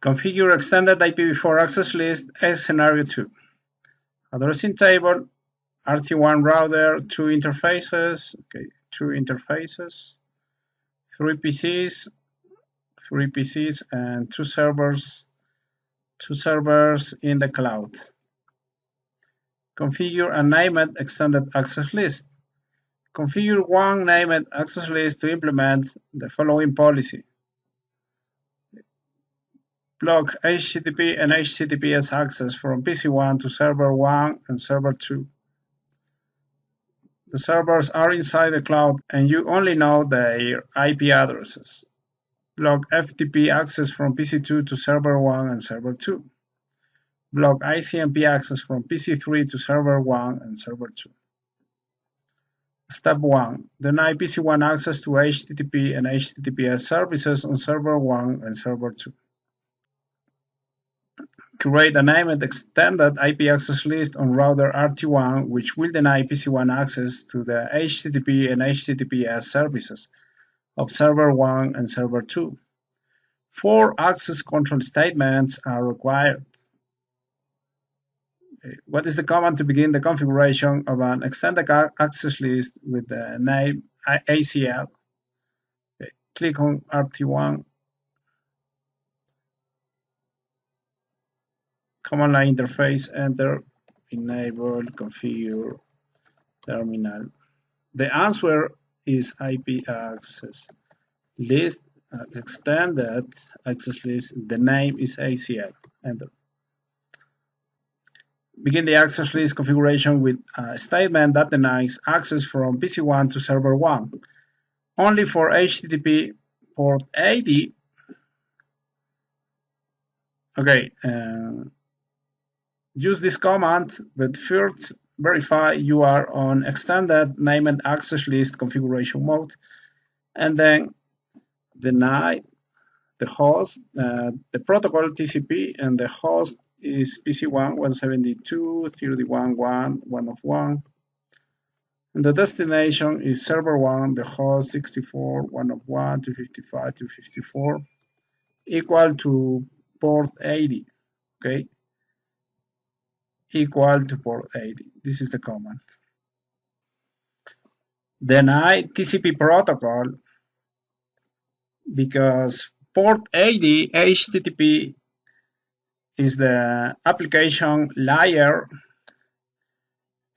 Configure extended IPv4 access list as scenario 2. Addressing table, RT1 router, 2 interfaces, okay, 2 interfaces, 3 PCs, 3 PCs, and 2 servers in the cloud. Configure a named extended access list. Configure one named access list to implement the following policy. Block HTTP and HTTPS access from PC1 to server 1 and server 2. The servers are inside the cloud and you only know their IP addresses. Block FTP access from PC2 to server 1 and server 2. Block ICMP access from PC3 to server 1 and server 2. Step 1. Deny PC1 access to HTTP and HTTPS services on server 1 and server 2. Create a named extended IP access list on router RT1 which will deny PC1 access to the HTTP and HTTPS services of server 1 and server 2. 4 access control statements are required. What is the command to begin the configuration of an extended access list with the name ACL? Okay. Click on RT1. Command line interface, enter, enable, configure, terminal. The answer is IP access list, extended access list. The name is ACL. Enter. Begin the access list configuration with a statement that denies access from PC1 to server 1 only for HTTP port 80. Okay, use this command, but first verify you are on extended named access list configuration mode, and then deny the host, the protocol TCP, and the host is PC1 172.31.1 and the destination is server 1, the host 64.101.255.254 equal to port 80, okay? Equal to port 80. This is the command. Deny TCP protocol because port 80 HTTP is the application layer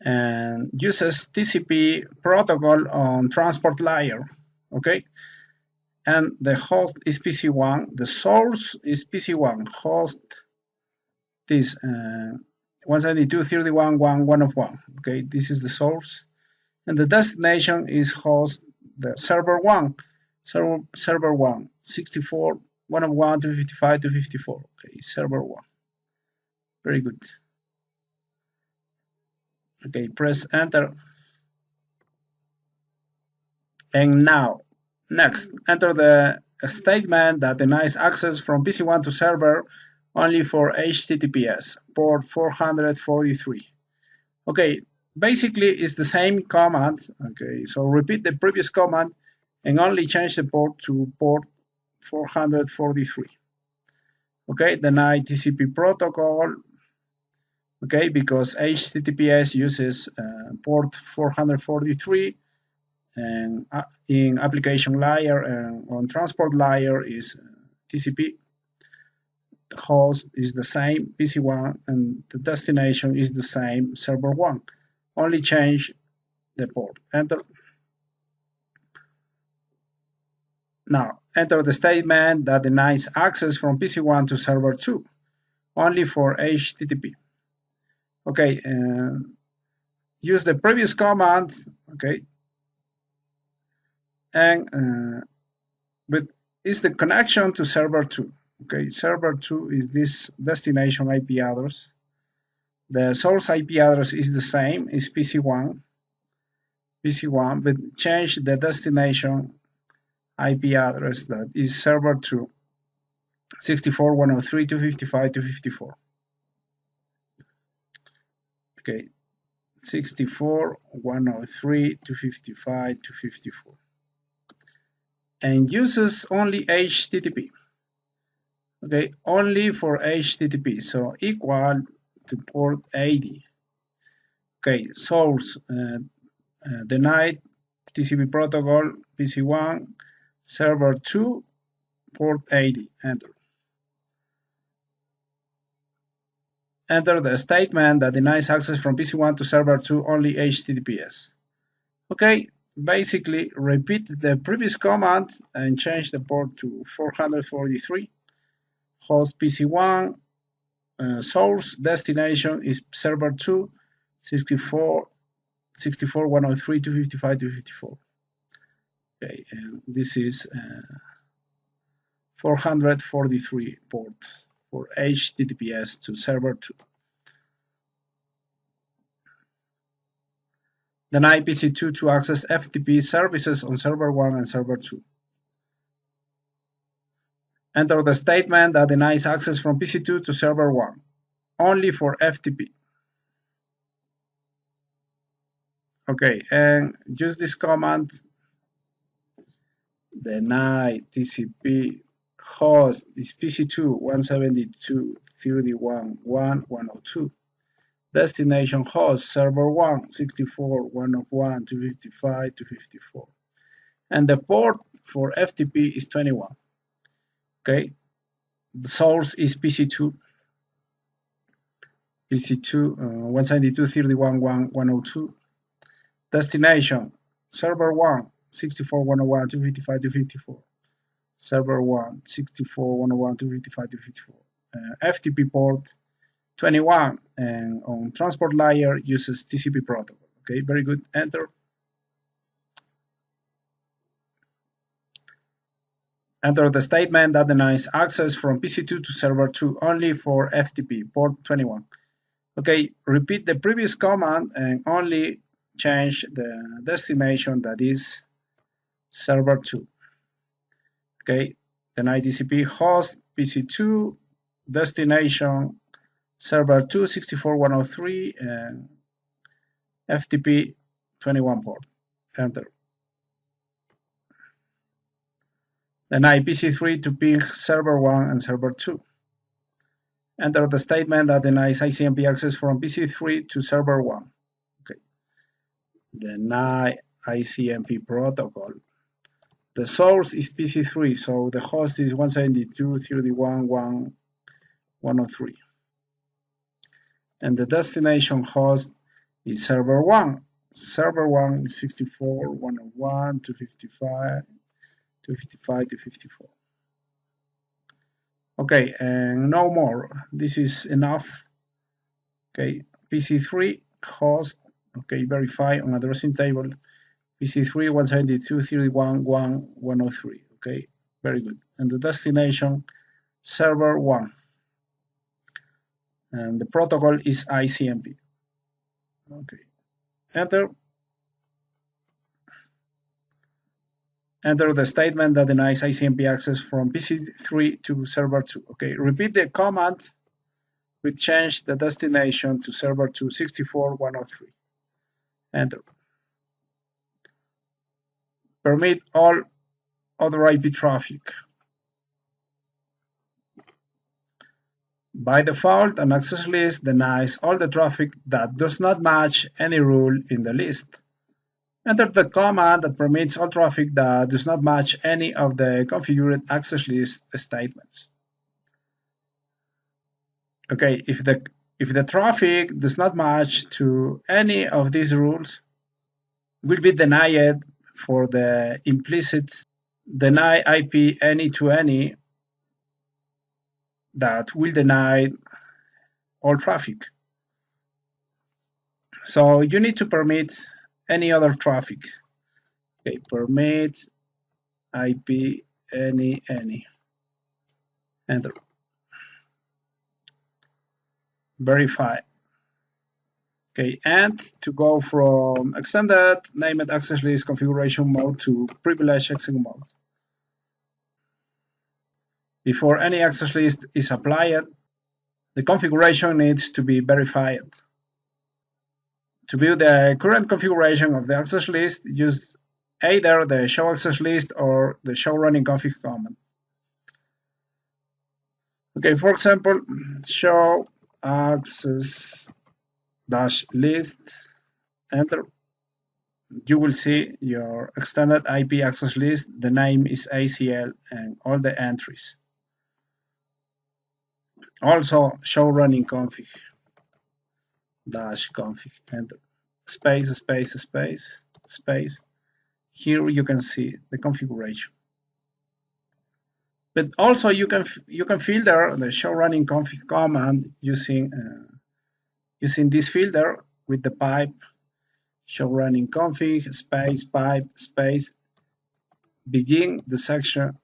and uses TCP protocol on transport layer, okay? And the host is PC1, the source is PC1, host this 172.31.1.1, okay? This is the source. And the destination is host the server 1, server 1, 64.101.255.254, okay, server 1. Very good. Okay, press enter. And now, next, enter the statement that denies access from PC1 to server only for HTTPS, port 443. Okay, basically it's the same command. Okay, so repeat the previous command and only change the port to port 443. Okay, deny TCP protocol. Okay, because HTTPS uses port 443 and in application layer and on transport layer is TCP. The host is the same, PC1, and the destination is the same, server 1. Only change the port. Enter. Now, enter the statement that denies access from PC1 to server 2, only for HTTP. Okay, use the previous command, okay, and but it's the connection to server 2. Okay, server 2 is this destination IP address. The source IP address is the same, is PC1, but change the destination IP address that is server 2, 64.103.255.254. Okay, 64.103.255.254. And uses only HTTP. Okay, only for HTTP, so equal to port 80. Okay, source denied TCP protocol PC1 server 2 port 80. Enter. Enter the statement that denies access from PC1 to server 2 only HTTPS. Okay, basically repeat the previous command and change the port to 443. Host PC1, source destination is server 2, 64, 64, 103, 255, 254. Okay, and this is 443 port for HTTPS to server 2. Deny PC2 to access FTP services on server 1 and server 2. Enter the statement that denies access from PC2 to server 1, only for FTP. Okay, and use this command, deny TCP host is PC2 172.31.1.102. Destination host server 1 64 101 255 254. And the port for FTP is 21. Okay, the source is PC2 172.31.1.102. Destination server 1 64 101 255 254. Server 1 64 101 255 254. FTP port 21, and on transport layer uses TCP protocol. Okay, very good. Enter. Enter the statement that denies access from PC2 to server 2 only for FTP port 21. Okay, repeat the previous command and only change the destination, that is server 2. Okay, deny TCP host PC2, destination server 2 64 103, and FTP 21 port. Enter. Deny PC3 to ping server 1 and server 2. Enter the statement that denies ICMP access from PC3 to server 1. Okay. Deny ICMP protocol. The source is PC3, so the host is 172.31.1.103. And the destination host is server 1. Server 1 is 64, 101, 255, 255, 254. Okay, and no more. This is enough. Okay, PC3 host. Okay, verify on addressing table. PC3 172.31.1.103. Okay, very good. And the destination server 1. And the protocol is ICMP. Okay, enter. Enter the statement that denies ICMP access from PC3 to server 2. Okay, repeat the command with change the destination to server 2 64.103. Enter. Permit all other IP traffic. By default, an access list denies all the traffic that does not match any rule in the list. Enter the command that permits all traffic that does not match any of the configured access list statements. Okay, if the traffic does not match to any of these rules, will be denied for the implicit deny IP any to any that will deny all traffic. So you need to permit any other traffic. Okay, permit IP any. Enter. Verify. Okay, and to go from extended named access list configuration mode to privileged access mode. Before any access list is applied, the configuration needs to be verified. To view the current configuration of the access list, use either the show access list or the show running config command. Okay, for example, show access dash list, enter. You will see your extended IP access list. The name is ACL and all the entries. Also show running config dash config, enter. Space, space, space, space. Here you can see the configuration. But also you can filter the show running config command using this filter with the pipe show running config space pipe space begin the section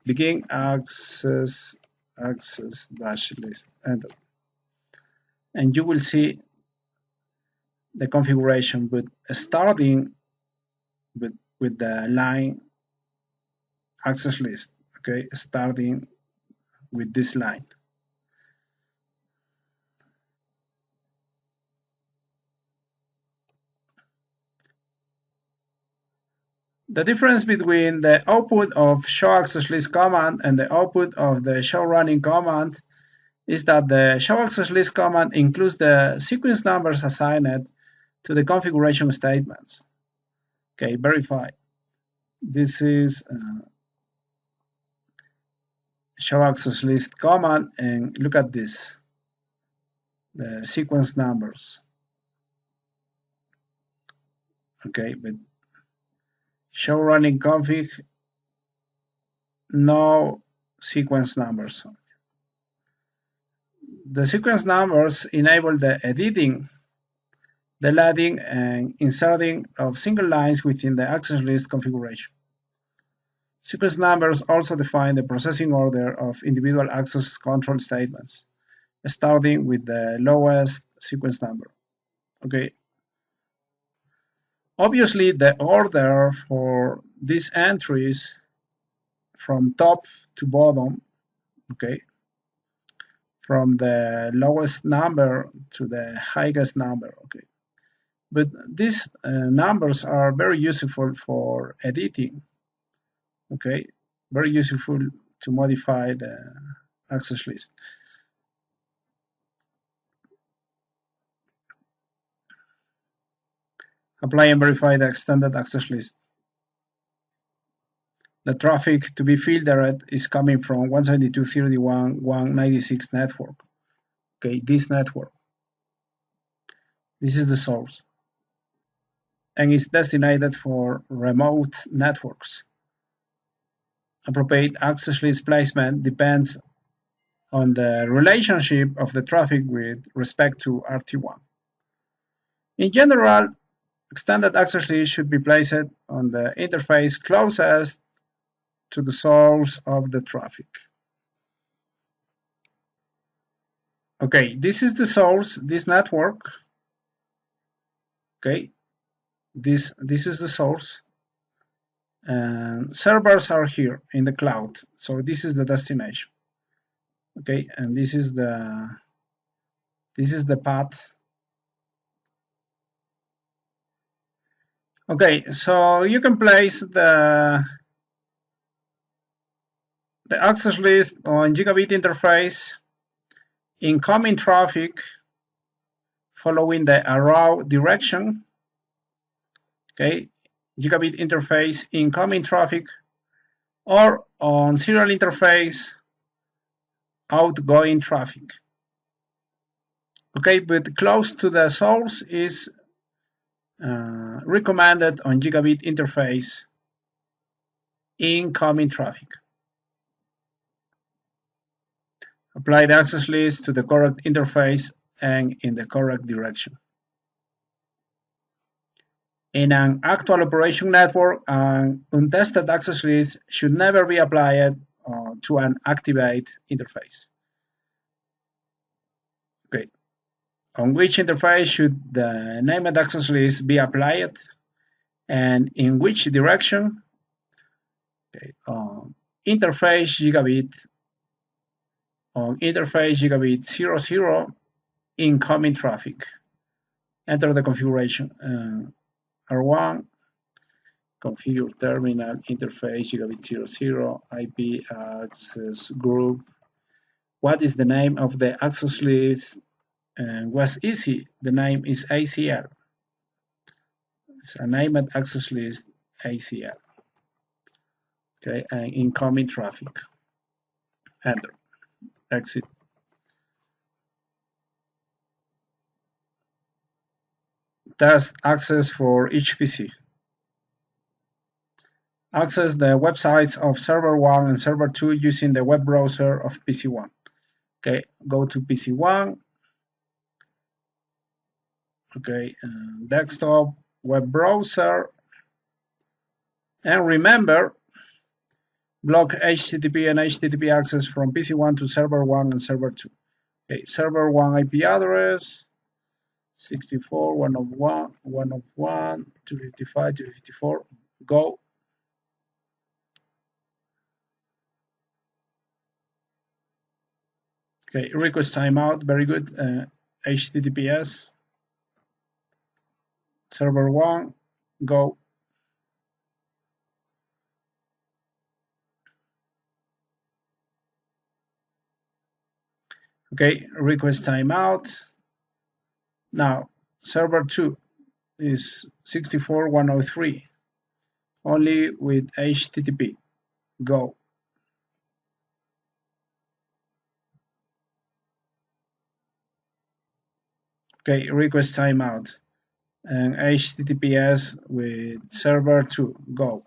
begin access dash list, and you will see the configuration, but starting with the line access list. Okay, starting with this line. The difference between the output of show access list command and the output of the show running command is that the show access list command includes the sequence numbers assigned to the configuration statements. Okay, verify. This is show access list command, and look at this, the sequence numbers. Okay, but show running config, no sequence numbers. The sequence numbers enable the editing, deleting, and inserting of single lines within the access list configuration. Sequence numbers also define the processing order of individual access control statements, starting with the lowest sequence number. Okay. Obviously, the order for these entries from top to bottom, okay, from the lowest number to the highest number, okay. But these numbers are very useful for editing, okay, very useful to modify the access list. Apply and verify the extended access list. The traffic to be filtered is coming from 172.31.196 network. Okay, this network. This is the source. And is destined for remote networks. Appropriate access list placement depends on the relationship of the traffic with respect to RT1. In general, extended access list should be placed on the interface closest to the source of the traffic. Okay, this is the source, this network. Okay, this is the source. And servers are here in the cloud, so this is the destination. Okay, and this is the path. Okay, so you can place the access list on gigabit interface, incoming traffic following the arrow direction. Okay, gigabit interface, incoming traffic, or on serial interface, outgoing traffic. Okay, but close to the source is recommended on gigabit interface, incoming traffic. Apply the access list to the correct interface and in the correct direction. In an actual operation network, an untested access list should never be applied to an activate interface. Okay. On which interface should the named access list be applied, and in which direction? Okay. Interface gigabit, on interface gigabit 00, incoming traffic. Enter the configuration. R1, configure terminal interface gigabit 00, IP access group What is the name of the access list? Was easy. The name is ACL. It's a named access list ACL. Okay, and incoming traffic. Enter. Exit. Test access for each PC. Access the websites of server 1 and server 2 using the web browser of PC1. Okay, go to PC1. Okay, desktop, web browser, and remember, block HTTP and HTTP access from PC1 to server 1 and server 2. Okay, server 1 IP address 64.101.1.1.255.254. Go. Okay, request timeout. Very good. HTTPS server 1. Go. Okay, request timeout. Now, server 2 is 64.103, only with HTTP. Go. Okay, request timeout. And HTTPS with server 2. Go.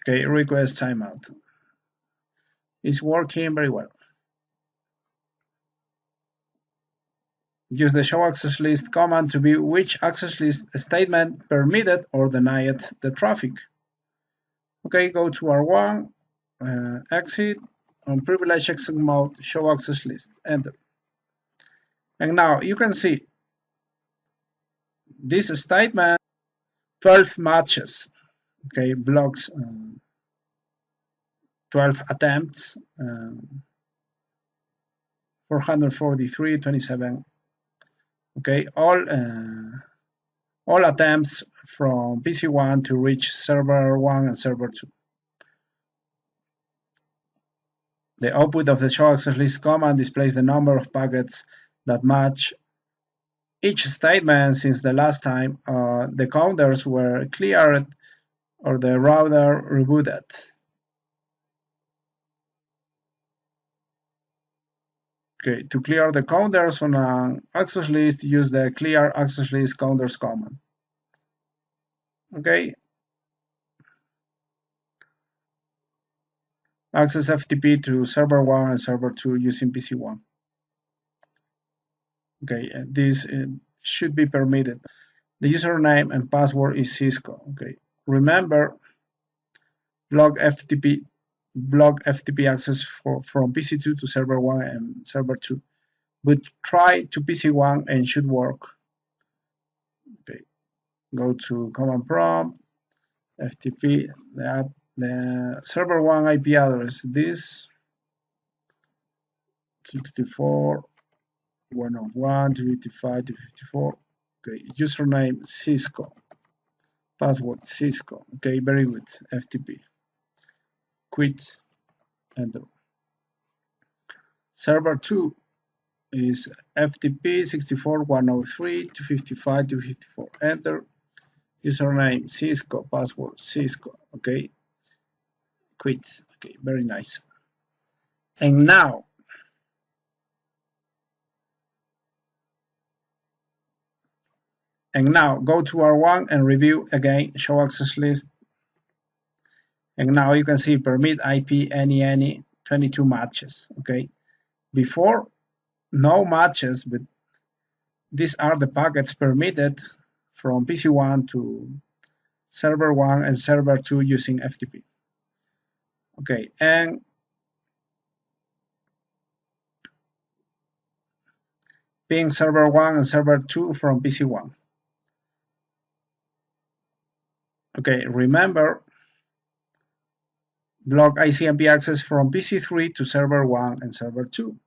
Okay, request timeout. It's working very well. Use the show access list command to view which access list statement permitted or denied the traffic. Okay, go to R1, exit, on privilege exit mode, show access list, enter. And now you can see this statement, 12 matches, okay, blocks 12 attempts, 443, 27, okay, all attempts from PC1 to reach server 1 and server 2. The output of the show access list command displays the number of packets that match each statement since the last time the counters were cleared or the router rebooted. Okay, to clear the counters on an access list, use the clear access list counters command. Okay. Access FTP to server 1 and server 2 using PC1. Okay, this should be permitted. The username and password is Cisco. Okay, remember, block FTP access from PC2 to server 1 and server 2. But try to PC1 and should work. Okay, go to command prompt, FTP, the server 1 IP address, this 64.101.255.254. Okay, username Cisco, password Cisco. Okay, very good. FTP. Quit. Enter. Server 2 is FTP 64.103.255.254. Enter. Username Cisco, password Cisco. Okay. Quit. Okay, very nice. And now go to R1 and review again show access list. And now you can see permit IP any 22 matches. Okay, before no matches, but these are the packets permitted from PC1 to server 1 and server 2 using FTP. Okay, and ping server 1 and server 2 from PC1. Okay, remember, block ICMP access from PC3 to server 1 and server 2.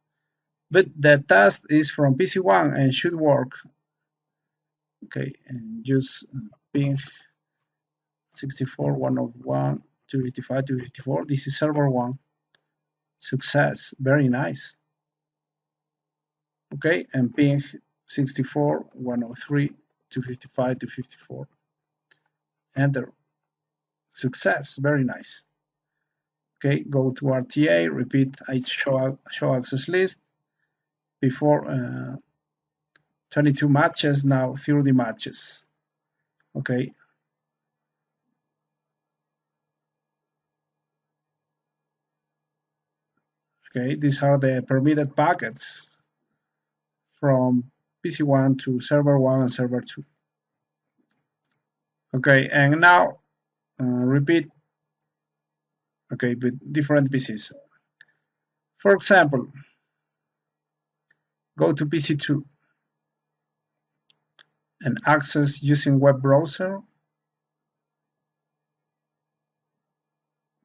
But the test is from PC1 and should work. Okay, and just ping 64.101 255, 254. This is server 1. Success. Very nice. Okay, and ping 64, 103, 255, 254. Enter. Success. Very nice. Okay, go to RTA, repeat show access list. Before 22 matches, now 30 matches. Okay. Okay, these are the permitted packets from PC1 to server 1 and server 2. Okay, and now repeat, okay, with different PCs. For example, go to PC2 and access using web browser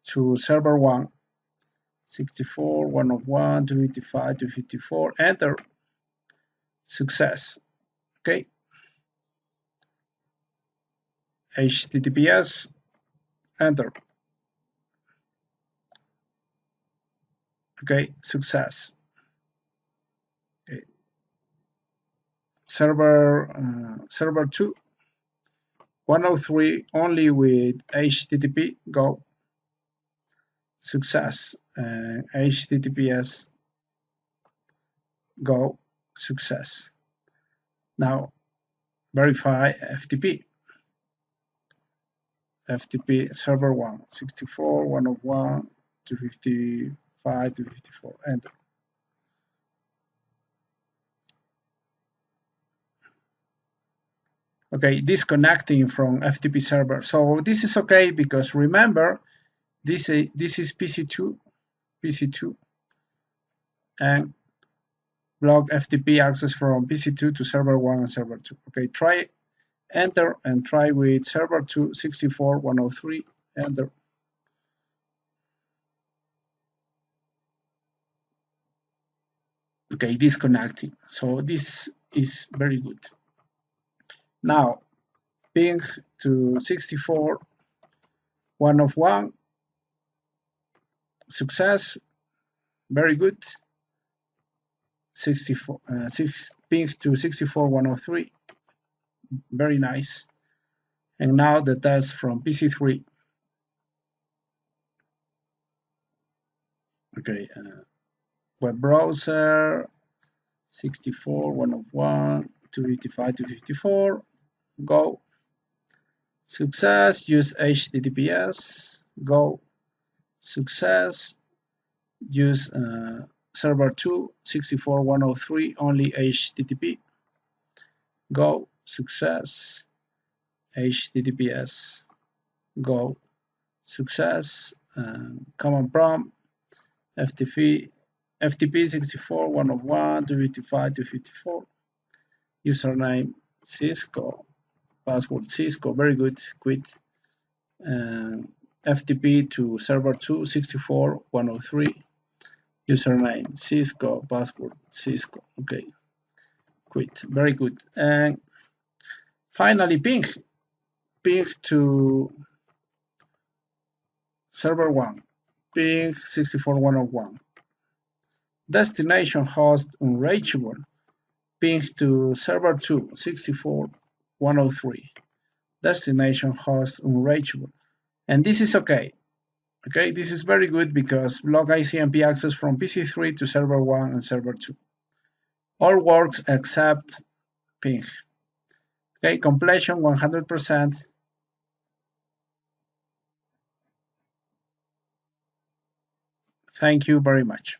to server 1, 64, 101, 255, 254, enter. Success. Okay. HTTPS, enter. Okay, success. Okay. Server 2, 103 only with HTTP, go. Success. HTTPS, go. Success. Now verify FTP. FTP server 1, 64, 101, 255, 254, enter. Okay, disconnecting from FTP server. So this is okay because remember, this is PC2, and block FTP access from PC2 to server 1 and server 2. Okay, try enter and try with server 2, 64, 103, enter. Okay, disconnecting. So this is very good. Now, ping to 64, 101, success, very good. 64, ping to 64, 103, very nice. And now the test from PC3. Okay, web browser, 64, 101, 255, 254, go. Success, use HTTPS, go. Success, use server 2, 64, 103, only HTTP, go. Success, HTTPS, go. Success, command prompt, FTP 64, 101, 255, 254, username Cisco, password Cisco, very good, quit. FTP to server 2, 64, 103, username Cisco, password Cisco, okay, quit, very good. And finally ping to server 1, ping 64, 101, destination host unreachable, ping to server 2, 64, 103, destination host unreachable. And this is okay. Okay, this is very good because block ICMP access from PC3 to server 1 and server 2. All works except ping. Okay, completion 100%. Thank you very much.